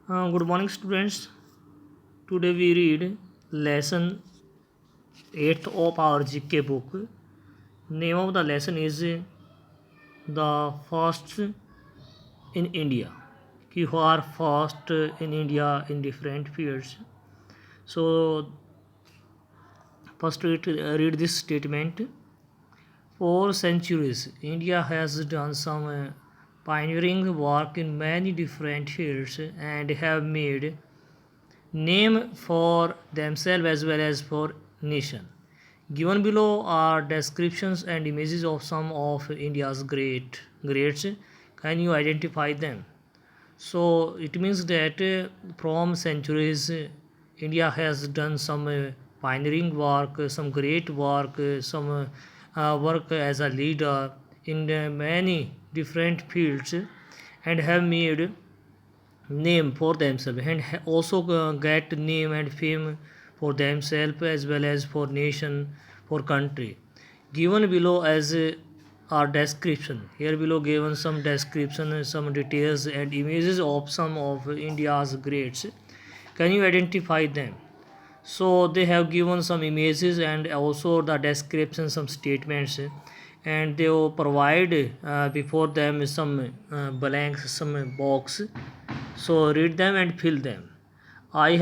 Good morning, students. Today we read lesson 8th of our GK book. Name of the lesson is The First in India. Who are first in India in different fields. So, first read this statement. For centuries, India has done some pioneering work in many different fields and have made name for themselves as well as for nation. Given below are descriptions and images of some of India's greats. Can you identify them? So it means that from centuries, India has done some pioneering work, some great work, some work as a leader in many different fields, and have made name for themselves and also get name and fame for themselves as well as for nation, for country. Given below as our description, here below given some description, some details and images of some of India's greats. Can you identify them? So they have given some images and also the description, some statements, and they will provide before them some blanks, some box. So read them and fill them. I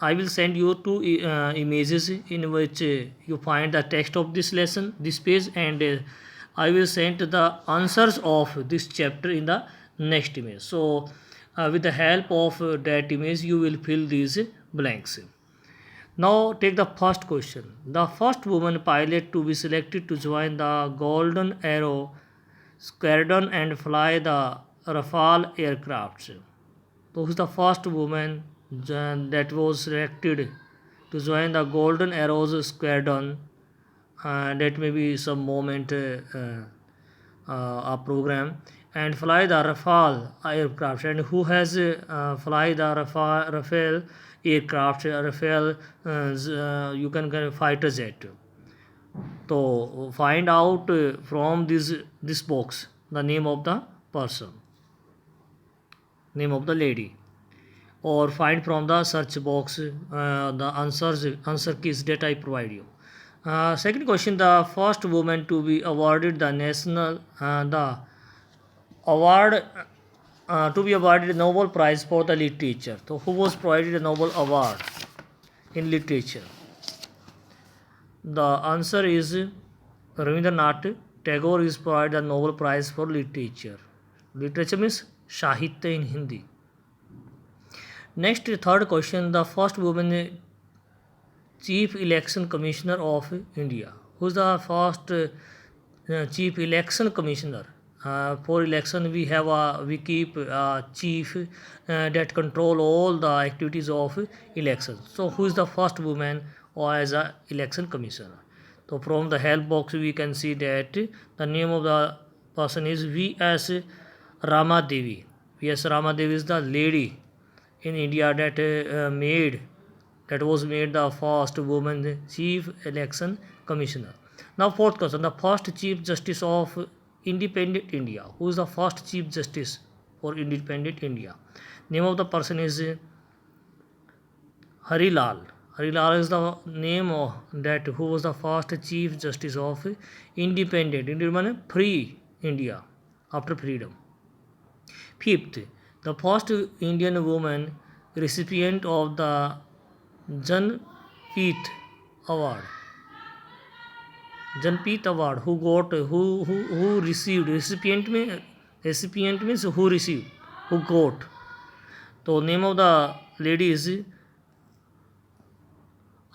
will send you two images in which you find the text of this lesson, this page, and I will send the answers of this chapter in the next image. So with the help of that image, you will fill these blanks. Now take the first question. The first woman pilot to be selected to join the Golden Arrow Squadron and fly the Rafale aircrafts. So who's the first woman that was selected to join the Golden Arrows Squadron? That may be some moment a program and fly the Rafale aircraft. And who has fly the Rafale aircraft? Rafale, you can get fighter jet. So find out from this box the name of the person, name of the lady, or find from the search box the answer keys that I provide you. Second question: the first woman to be awarded the national the award to be awarded a Nobel Prize for the literature. So who was provided a Nobel Award in literature? The answer is Rabindranath Tagore is provided the Nobel Prize for literature. Literature means Sahitya in Hindi. Next, third question: the first woman Chief Election Commissioner of India. Who is the first Chief Election Commissioner? For election, we keep a chief that control all the activities of election. So, who is the first woman or as a election commissioner? So, from the help box, we can see that the name of the person is V.S. Rama Devi. V.S. Rama Devi is the lady in India that was made the first woman chief election commissioner. Now fourth question: the first chief justice of independent India. Who is the first chief justice for independent India? Name of the person is Hari Lal. Hari Lal is the name of that who was the first chief justice of independent free India after freedom. Fifth, the first Indian woman recipient of the Janpeet Award. Janpeet Award who got who received recipient means who received, who got. So name of the lady is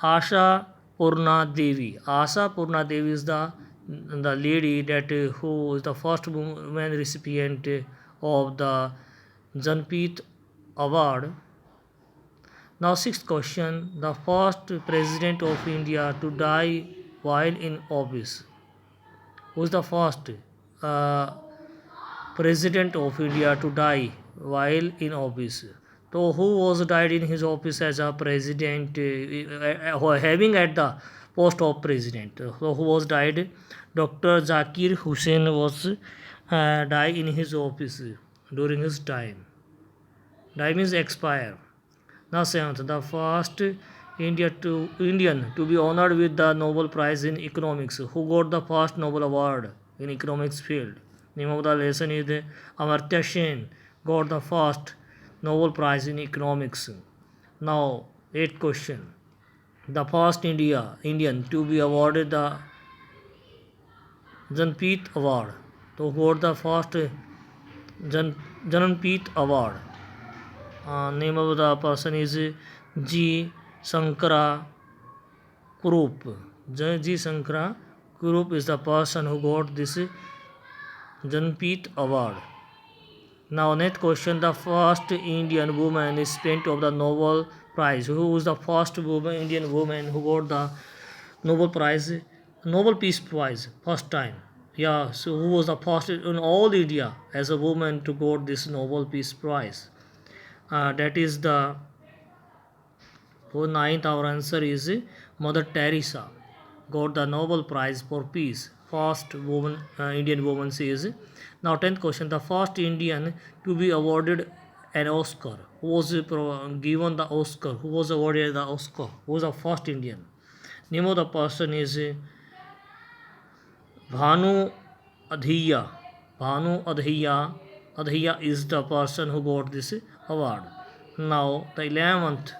Asha Purna Devi. Asha Purna Devi is the lady that who is the first woman recipient of the Janpeet Award. Now sixth question: the first president of India to die while in office. Who is the first president of India to die while in office? So who was died in his office as a president, having at the post of president? So who was died? Dr. Zakir Hussain was died in his office during his time. Die means expire. Now seventh, the first Indian to be honored with the Nobel Prize in Economics. Who got the first Nobel Award in economics field? Name of the lesson is Amartya Sen got the first Nobel Prize in economics. Now eighth question. The first Indian to be awarded the Janpeet Award. So who got the first Janpeet Award? Name of the person is G. Sankara Kurup. G. Sankara Kurup is the person who got this Janpeet Award. Now next question, the first Indian woman is spent of the Nobel Prize. Who was the first Indian woman who got the Nobel Prize, Nobel Peace Prize first time? Yeah, so who was the first in all India as a woman to got this Nobel Peace Prize? That is the ninth. Our answer is Mother Teresa got the Nobel Prize for Peace. First woman, Indian woman she is. Now 10th question, the first Indian to be awarded an Oscar. Who was given the Oscar? Who was awarded the Oscar? Who was the first Indian? Name of the person is Bhanu Adhiya. Bhanu Adhiya. Adhiya is the person who got this award. Now the 11th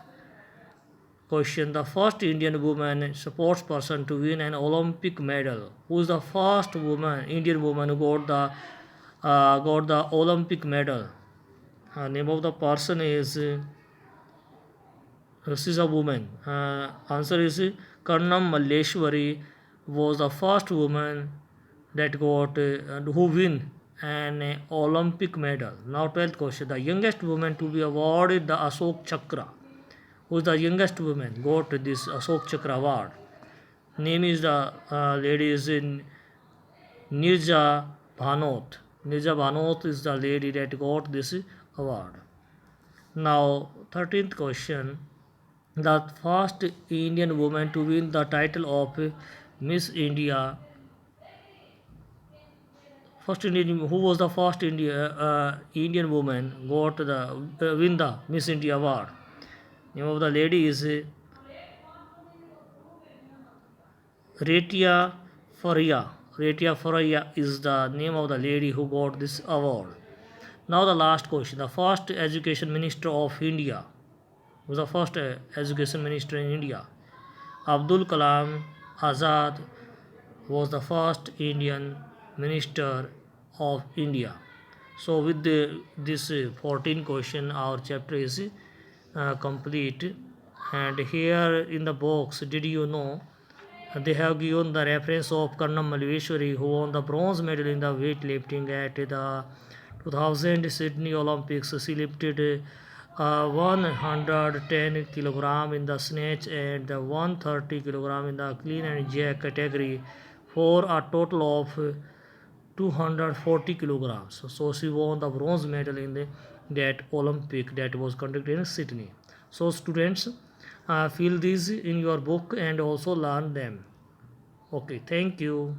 question, the first Indian woman sports person to win an Olympic medal. Who is the first woman, Indian woman who got the Olympic medal? Name of the person is this is a woman. Answer is Karnam Malleshwari was the first woman that got who win an Olympic medal. Now 12th question, the youngest woman to be awarded the Ashok Chakra. Who is the youngest woman got this Ashok Chakra award? Name is the lady is in Nirja Bhanot. Nirja Bhanot is the lady that got this award. Now 13th question, the first Indian woman to win the title of Miss India. First Indian, who was the first Indian woman got the win the Miss India award? Name of the lady is Retia Faria. Retia Faria is the name of the lady who got this award. Now the last question, the first education minister of India. Who was the first education minister in India? Abdul Kalam Azad was the first Indian minister of India. So with this 14 question, our chapter is complete. And here in the box, did you know they have given the reference of Karnam Malleshwari, who won the bronze medal in the weightlifting at the 2000 Sydney Olympics. She lifted 110 kilogram in the snatch and the 130 kilogram in the clean and jerk category for a total of 240 kilograms. So she won the bronze medal in that Olympic that was conducted in Sydney. So students, fill these in your book and also learn them. Okay, thank you.